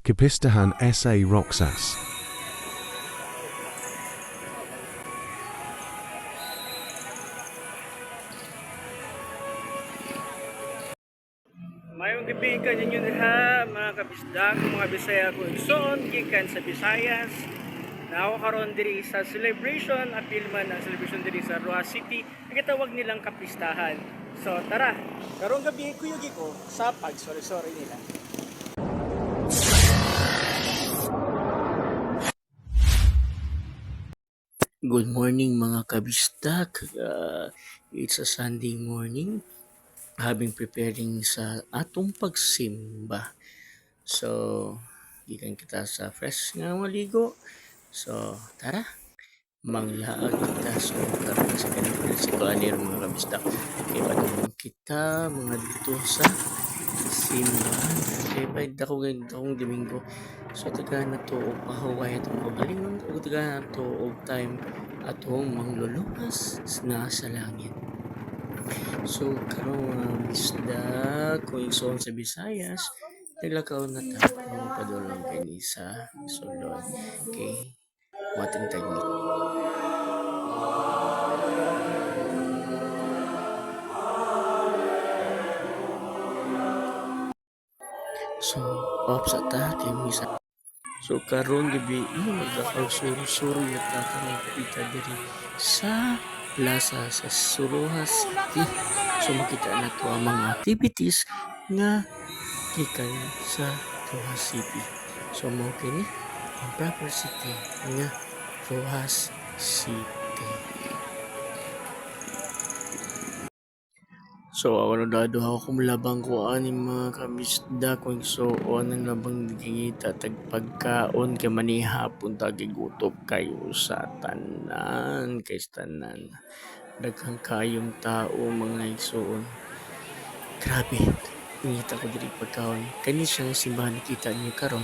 Kapistahan sa Roxas. Mayong gabi kanyo diha mga kabisdak, mga Bisaya ko igsoon gikan sa Visayas. Nako karon diri sa celebration, apil man ang celebration diri sa Roa City, nagitawag nilang kapistahan. So tara, karong gabi kuyugi ko sa pagsorry nila. Good morning mga kabisdak. It's a Sunday morning. Having preparing sa atong pagsimba. So, gikan kita sa fresh nga maligo. So, tara, manglaag kita. So, karon sa kanang sa kuanir mga kabistak. Kaya pa naman kita mga dito sa simbahan. Kaya pa ako ganito akong Domingo. So, taga na to o pahaway atong pagalingon. O taga na to o time atong manglulupas na sa langit. So, karong isda, kung igsoon sa Visayas, naglakaw na ta, mga padulong kani sa sulod. Okay, mating tagni. So, off sa ta, kay misa. So, karon gabi, magkakagsuro-suro na ta karong kita diri sa plaza sa Suruha City. So, makita na to ang mga activities nga gikan sa Rojas City. So mo kini ang proper city nga Rojas City. So ako na dado ako kumulabang ko ani mga kamisda kung igsoon ang labang gigita tag pagkaon kay manihapon tagigutob kayo sa tanan kay tanan. Daghang kayong tao mga igsoon. Grabe. Ngita ko diri pagkaon. Kani siyang simbahan kita niyo karon.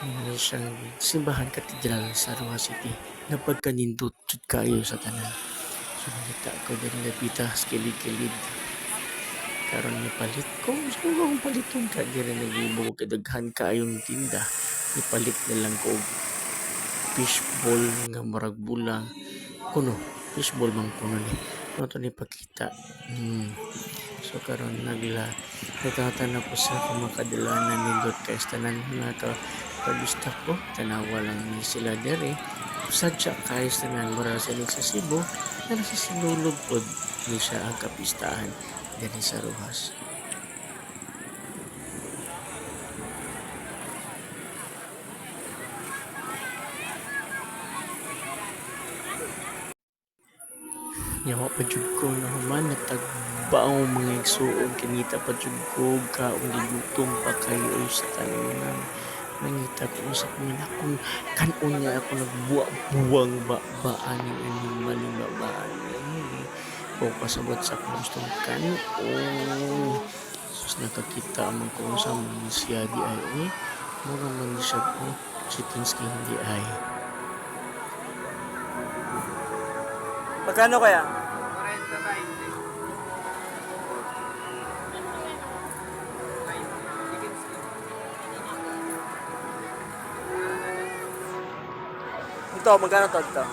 Kani siyang simbahan katedral sa Rojas City. Napagkanindot jud kayo sa tanan. So nakita ko diri napita sa kilid-kilid. Karon ni palit ko. So kung paliton ka diri nagibo kay daghan kayong tinda. Ipalit na lang ko og fishball nga murag bulang. Kuno, fishball man kuno ni. Ano to ni pakita. So karon nagtatana ko sa kumakadilanan ni Dot kay tanan nga kabista ko tanawa lang ni sila dere sadya kay tanan mura sa sa Cebu na sa sinulog pod ni siya ang kapistahan dere sa Rojas. Yawa pa jud ko na human natagbaw mga igsuon kinita pa jud ko kaong gigutom pa kayo sa tanan. Nangita ko sa mga kung kanon nga ako nagbuwang baan ng inyong maling babaan. O pasabot sa gustong kanon. Sus nakakita man ko sa mga siya di ay. Mura man siya ko chicken skin di ay. Magkano kaya? 40 tayo. Ito, magkano to ito?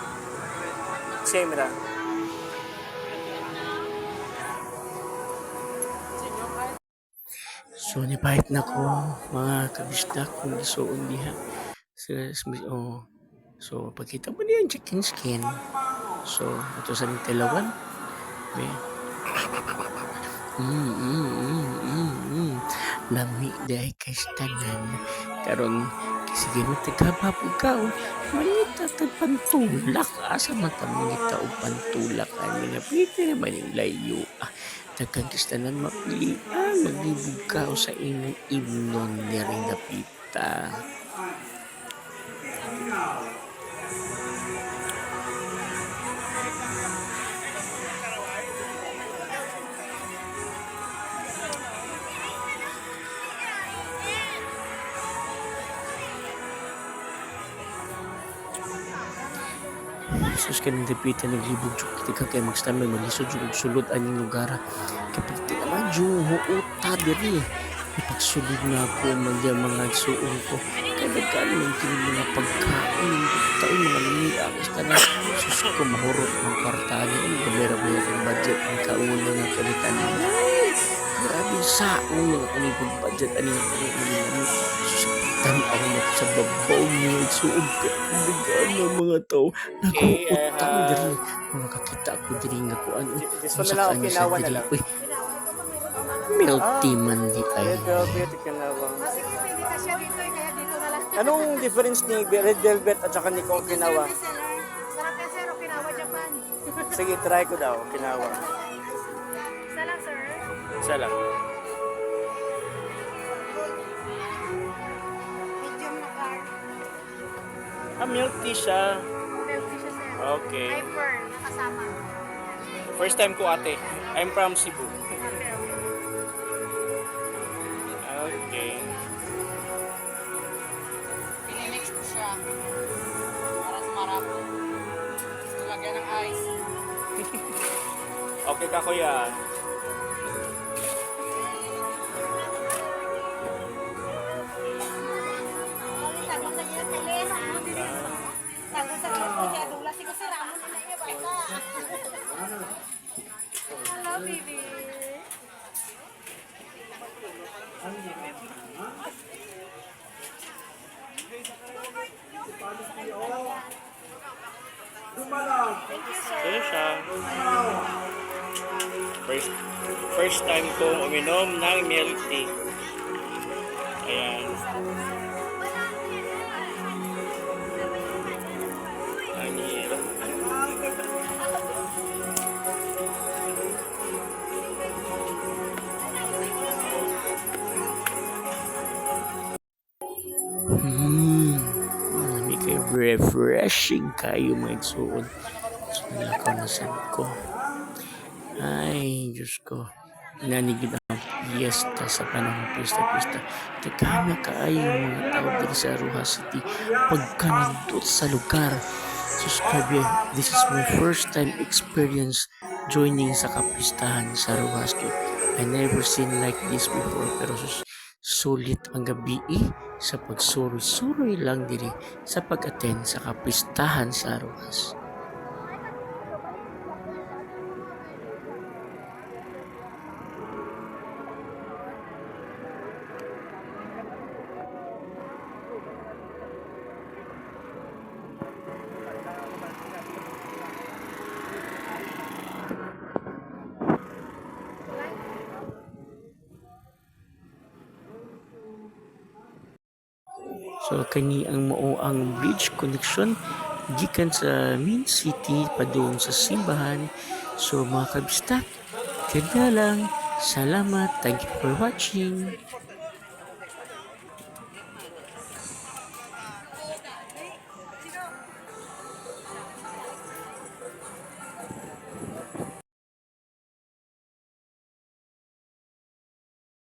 Same ra. So, nipahit na ko mga kabisdak kung isuon diha. So, pagkita mo niya yung chicken skin. So, ito sa nitilawan. Lami dahil kay tanan. Karon sige mo tagababog ka. Manita tagpantulak. Asa mata manita o pantulak. Ano nga pwede naman yung layo. Tagang kistanan mapilian. Maglibog ka sa inyong imnon ni rin napita. Sus ka ng dapita naglibog jud kita kay magstamay malisod jud og sulod aning lugar. Kapag naman jud huuta diri. ipagsulod na ako magya mga suon ko. Kadaghan man kini mga pagkaon, taon mga niakis ka na. Sus ko mahurot ng kwartanya. Ang gamera ba yung budget ang kaulo nga kalitan. Grabe saon nga kung budget ani nga kung sus tan-aw na sa babaw niya suod ka. Kadaghan ng mga tao. Nag-uutang diri. Mga kakita ko diri nga ko ano. This Kung one sa na lang, kanya sa Okinawa na diri. lang. Uy, milk tea man di ay. Red velvet, Okinawa. Sige, pwede ka siya dito, kaya dito na lang. Anong difference ni red velvet at saka ni Okinawa? Sarap yan, sir. Okinawa, Japan. Sige, try ko daw, Okinawa. Isa lang, sir. Isa lang. Medium na car. Milk tea siya. Healthy siya, sir. Okay. Hyper, nakasama. First time ko ate. I'm from Cebu. Okay. Okay. Pinimix ko siya para sumarap. Gusto lagyan ng ice. Okay ka kuya. Tagong sa kanya, kailan ang buti rin. Tagong sa kanya, kaya dula si kasi ramon na niya, bata. Hello, baby. Thank you, sir. Ito siya. First time kong uminom ng milk tea. Ayan. Ang hirap. Hindi kayo refreshing kayo mga igsuon. So, nalakaw na sad ko. Ay, Diyos ko. Nanigid ang piyesta sa panahon pista-pista. Tagana kaayo mga tao dito sa Rojas City. Pagkanindot sa lugar. Subscribe, this is my first time experience joining sa kapistahan sa Rojas City. I never seen like this before, pero sulit ang gabi sa pagsuroy-suroy lang diri sa pag-attend sa kapistahan sa Rojas. So kani ang mao ang bridge connection gikan sa main city padung sa simbahan. So mga kabistak, kaya lang. Salamat. Thank you for watching.